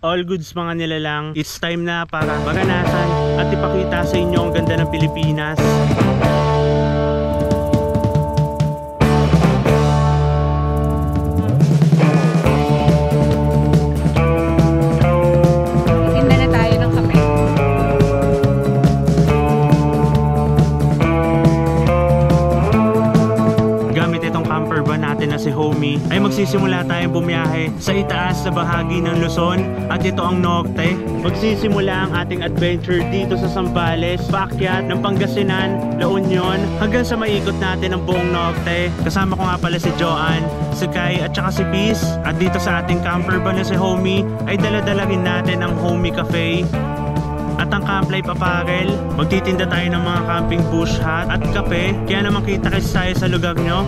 All goods mga nilalang, it's time na para maranasan at ipakita sa inyo ang ganda ng Pilipinas. Si Homie ay magsisimula tayong bumiyahe sa itaas na bahagi ng Luzon at ito ang norte. Magsisimula ang ating adventure dito sa Zambales, paakyat ng Pangasinan, La Union hanggang sa maikot natin ang buong norte. Kasama ko nga pala si Joanne, si Kai at saka si Peace. At dito sa ating camper van na si Homie ay dala-dala rin natin ang Homie Cafe at ang Camp Life Apparel. Magtitinda tayo ng mga camping bush hat at kape, kaya naman kita-kits tayo sa lugar nyo.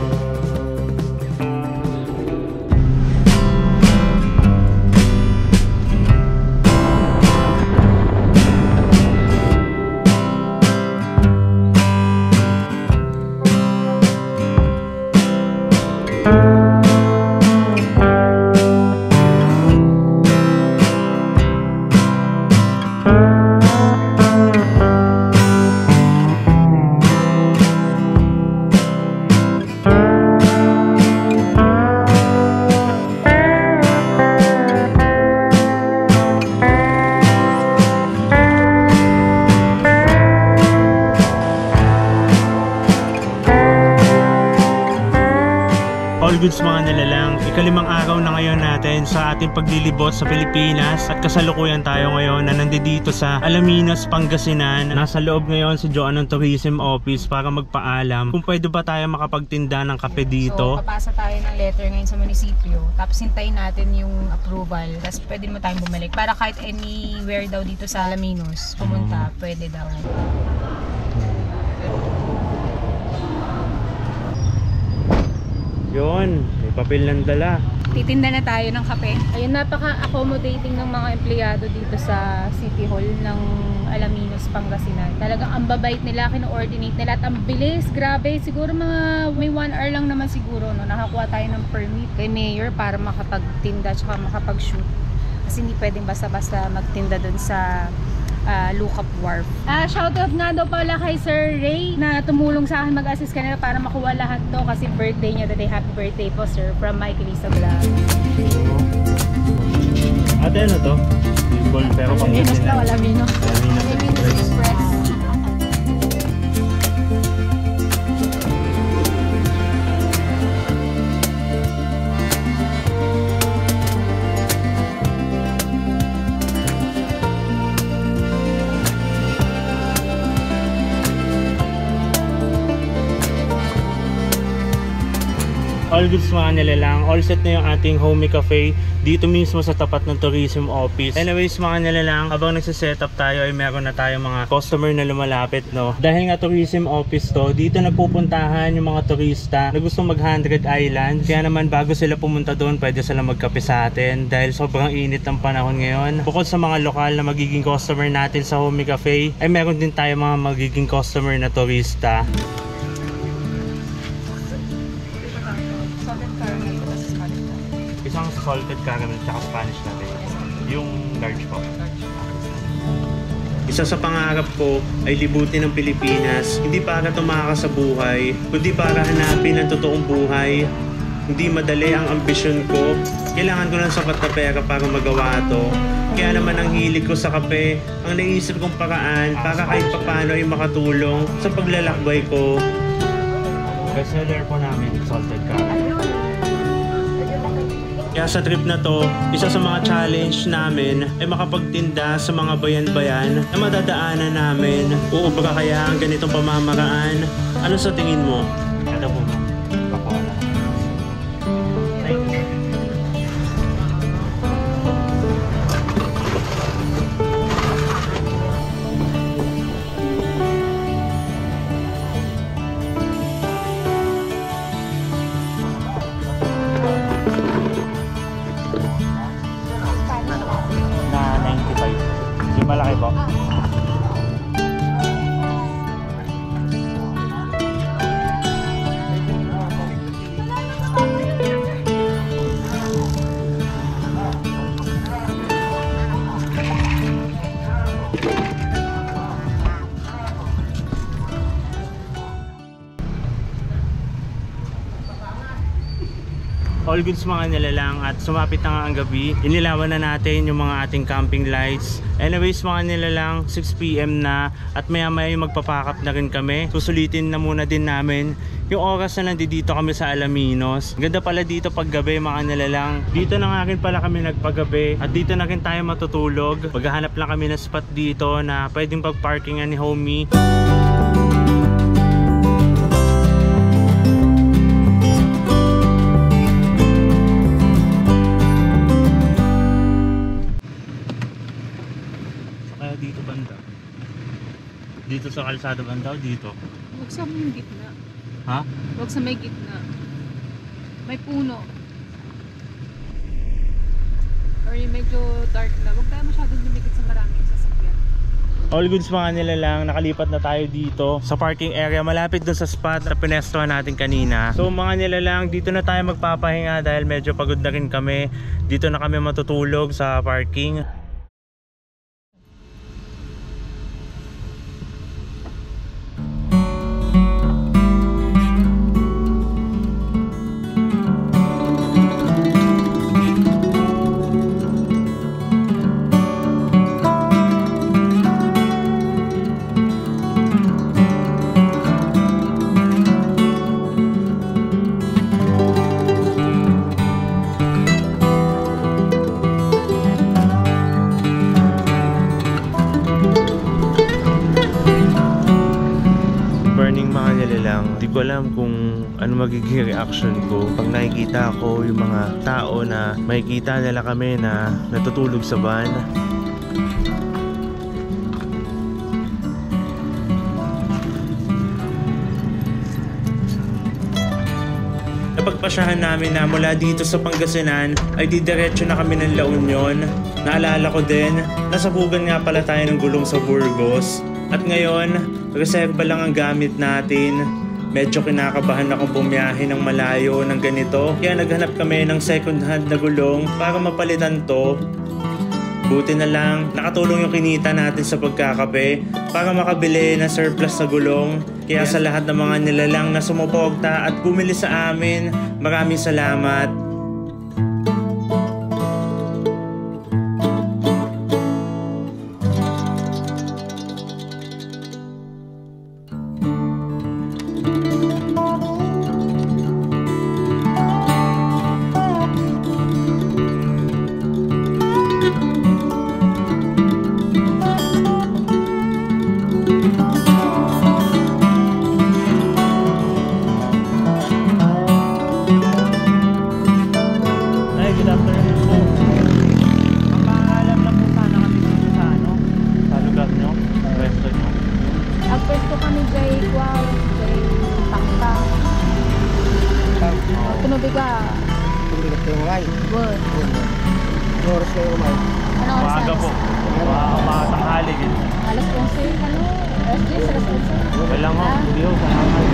All goods mga nilalang, ikalimang araw na ngayon natin sa ating paglilibot sa Pilipinas at kasalukuyan tayo ngayon na nandito sa Alaminos, Pangasinan. Nasa loob ngayon si Joanne ng Tourism Office para magpaalam kung pwede ba tayo makapagtinda ng kape dito. So papasa tayo ng letter ngayon sa munisipyo, tapos hintayin natin yung approval, tapos pwede mo tayong bumalik para kahit anywhere daw dito sa Alaminos pumunta, pwede daw. Yun, may papel ng dala. Titinda na tayo ng kape. Ayun, napaka-accommodating ng mga empleyado dito sa City Hall ng Alaminos, Pangasinan. Talagang ang babait nila, kino-ordinate nila at ang bilis, grabe. Siguro mga may 1 hour lang naman siguro, no? Nakakuha tayo ng permit kay Mayor para makapagtinda at makapag-shoot. Kasi hindi pwedeng basta-basta magtinda dun sa Lookup Wharf. Shoutout nga daw pala kay Sir Ray na tumulong sa akin mag-assist kanila para makuha lahat to kasi birthday niya today. Happy birthday po sir from Mike Lisa Vlog. Ate ano to? Pero Alaminos daw, Alaminos. Alaminos Express. All goods mga nilalang, all set na yung ating Homie Cafe dito mismo sa tapat ng Tourism Office. Anyways mga nilalang, habang nagsiset-up tayo ay meron na tayong mga customer na lumalapit, no? Dahil nga Tourism Office to, dito nagpupuntahan yung mga turista na gusto mag 100 Islands. Kaya naman bago sila pumunta doon, pwede sila magkape sa atin dahil sobrang init ng panahon ngayon. Bukod sa mga lokal na magiging customer natin sa Homie Cafe, ay meron din tayo mga magiging customer na turista. Isang salted caramel tsaka Spanish latte. Yung large po. Isa sa pangarap ko ay libutin ang Pilipinas, hindi para tumakas sa buhay, kundi para hanapin ang totoong buhay. Hindi madali ang ambisyon ko. Kailangan ko ng sapat na pera para magawa to. Kaya naman ang hilig ko sa kape, ang naisip kong paraan para kahit papano ay makatulong sa paglalakbay ko. Bestseller po namin, salted caramel. Kaya sa trip na to, isa sa mga challenge namin ay makapagtinda sa mga bayan-bayan na madadaanan namin. Uubra kaya ang ganitong pamamaraan? Ano sa tingin mo? Ito po mo. Pakuha na. Thank you. Malaki po. all goods mga nilalang at sumapit na nga ang gabi. Inilawan na natin yung mga ating camping lights. Anyways mga nilalang, 6 PM na at maya maya magpapakap na rin kami. Susulitin na muna din namin yung oras na nandito kami sa Alaminos. Ganda pala dito pag gabi mga nilalang. Dito na nga rin pala kami nagpagabi at dito na rin tayo matutulog. Maghahanap lang kami ng spot dito na pwedeng pag-parkingan ni homie. Kaya dito banda. Dito sa kalsada banda o dito? Huwag sa may gitna. Ha? Huwag sa may gitna. May puno. Or yung medyo dark na. Huwag tayo masyadong lumikit sa maraming sasakyan. All goods mga nilalang, nakalipat na tayo dito sa parking area malapit dun sa spot na pinestohan natin kanina. So mga nilalang, dito na tayo magpapahinga dahil medyo pagod na rin kami. Dito na kami matutulog sa parking. Hindi ko alam kung ano magiging reaction ko pag nakikita ko yung mga tao na makikita nila kami na natutulog sa van. Napagpasyahan namin na mula dito sa Pangasinan ay didiretso na kami ng La Union. Naalala ko din, nasabugan nga pala tayo ng gulong sa Burgos. At ngayon, reserva lang ang gamit natin. Medyo kinakabahan akong bumiyahe ng malayo ng ganito. Kaya naghanap kami ng second hand na gulong para mapalitan to. Buti na lang, nakatulong yung kinita natin sa pagkakape para makabili ng surplus na gulong. Kaya sa lahat ng mga nilalang na sumuporta at bumili sa amin, maraming salamat. Maaga po. Tanghali. Alas 11, ano? Alas 10, alas 11. Wala mo, hindi ho, salamat.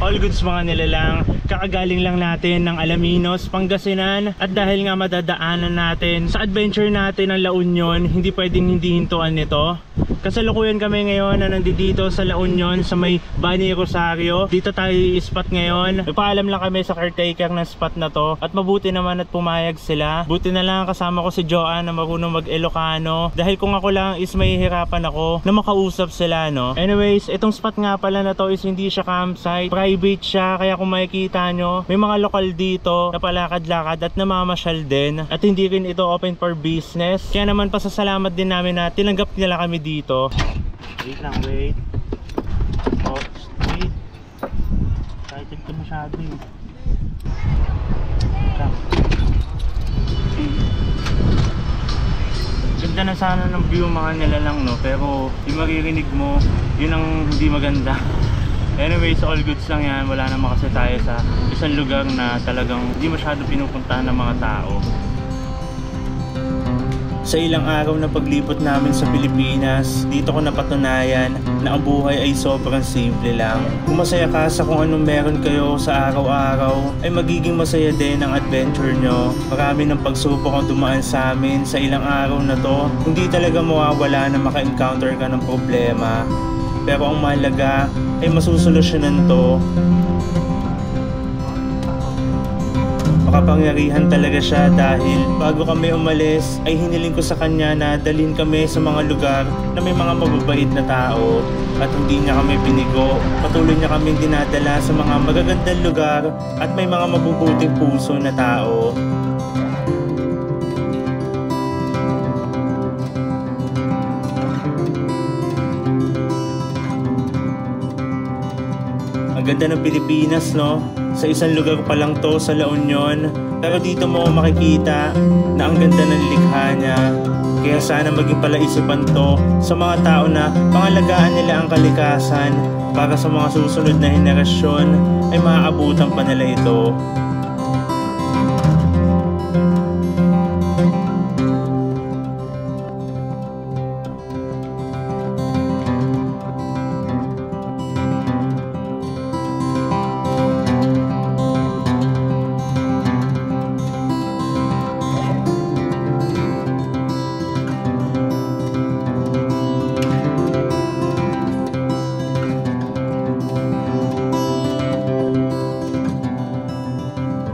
All goods mga nilalang, kakagaling lang natin ng Alaminos, Pangasinan at dahil nga madadaanan natin sa adventure natin ng La Union, hindi pwedeng hindi hintuan nito. Kasalukuyan kami ngayon na nandito sa La Union sa may Bani Rosario. Dito tayo i-spot ngayon. Nagpaalam lang kami sa caretaker ng spot na to at mabuti naman at pumayag sila. Buti na lang kasama ko si Joanne na marunong mag-Ilocano dahil kung ako lang is mahihirapan ako na makausap sila, no? Anyways, itong spot nga pala na to is hindi siya campsite, private siya, kaya kung makikita nyo may mga lokal dito na palakad-lakad at namamasyal din at hindi rin ito open for business. Kaya naman pasasalamat din namin na tinanggap nila kami dito. Wait lang, wait. Oh, wait. Excited ka masyado yun. Ganda na sana ng view mga nilalang, no? Pero yung maririnig mo, yun ang hindi maganda. Anyways, all goods lang yan. Wala naman kasi tayo sa isang lugar na talagang hindi masyado pinupuntahan ng mga tao. Sa ilang araw na paglipot namin sa Pilipinas, dito ko napatunayan na ang buhay ay sobrang simple lang. Kung masaya ka sa kung anong meron kayo sa araw-araw, ay magiging masaya din ang adventure nyo. Marami ng pagsubok ang dumaan sa amin sa ilang araw na to. Hindi talaga mawawala na maka-encounter ka ng problema. Pero ang mahalaga ay masusolusyonan to. Makapangyarihan talaga siya dahil bago kami umalis ay hiniling ko sa kanya na dalhin kami sa mga lugar na may mga mababait na tao at hindi niya kami binigo. Patuloy niya kaming dinadala sa mga magagandang lugar at may mga mabubuting puso na tao. Ang ganda ng Pilipinas, no? Sa isang lugar pa lang to sa La Union, pero dito mo makikita na ang ganda ng likha niya. Kaya sana maging palaisipan to sa mga tao na pangalagaan nila ang kalikasan para sa mga susunod na henerasyon ay maaabutan pa nila ito.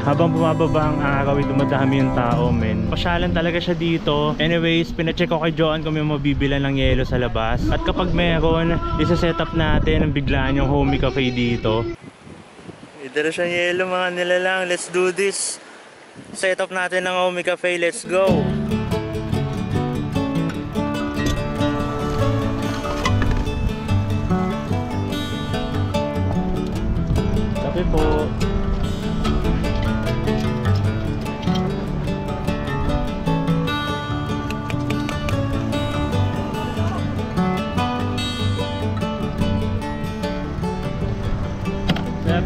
Habang bumababa ang araw ay dumadami yung tao, men. Pasyalan talaga siya dito. Anyways, pinacheck ko kay Joan kung may mabibilan ng yelo sa labas. At kapag meron, isa-set up natin ang biglaan yung homie cafe dito. Idala siyang yelo mga nilalang. Let's do this. Set up natin ang homie cafe. Let's go! Kape po.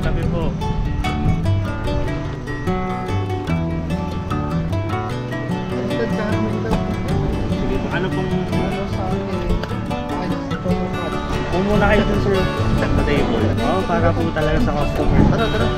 Kami po. Sige po, ano pong sa akin? Kung muna kayo dun sir sa table. Oo, para po talaga sa customer. Tara.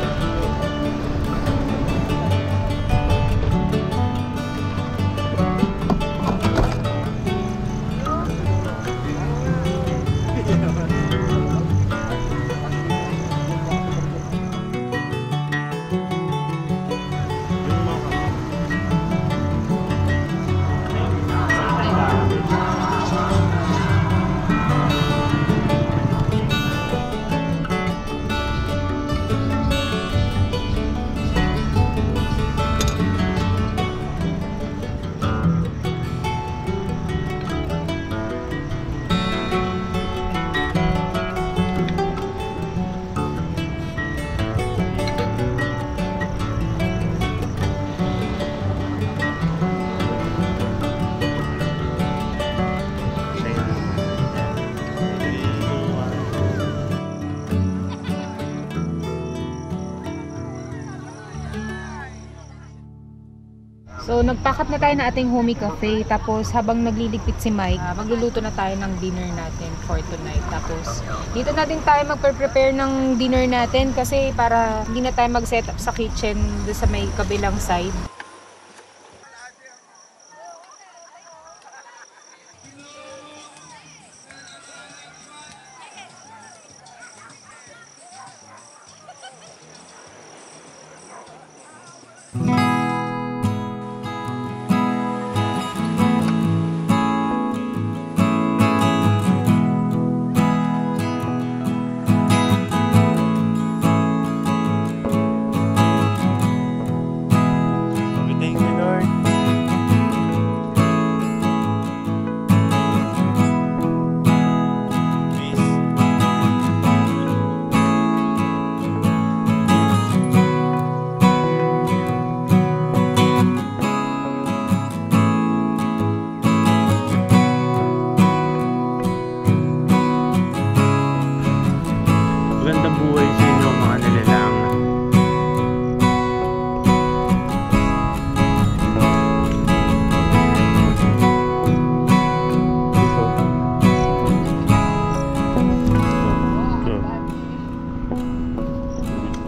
So, nagpakat na tayo na ating homie cafe. Tapos, habang nagliligpit si Mike, magluluto na tayo ng dinner natin for tonight. Tapos, dito na din tayo mag-prepare ng dinner natin kasi para hindi na tayo mag-set up sa kitchen doon sa may kabilang side.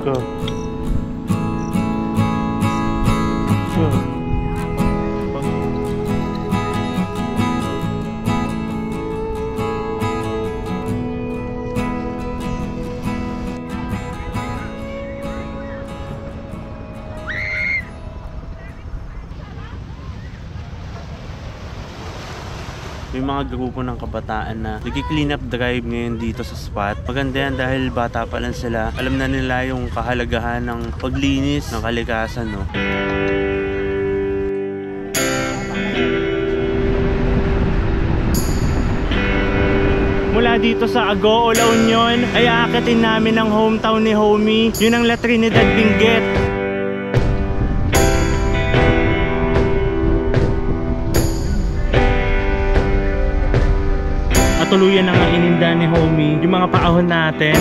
Go. Go. May mga grupo ng kabataan na nag-clean up drive ngayon dito sa spot. Maganda yan dahil bata pa lang sila. Alam na nila yung kahalagahan ng paglinis ng kalikasan, no? Mula dito sa Agoo, La Union ay aakitin namin ang hometown ni Homie. Yun ang La Trinidad Benguet. Tuluyan na nga ininda ni Homie yung mga paahon natin.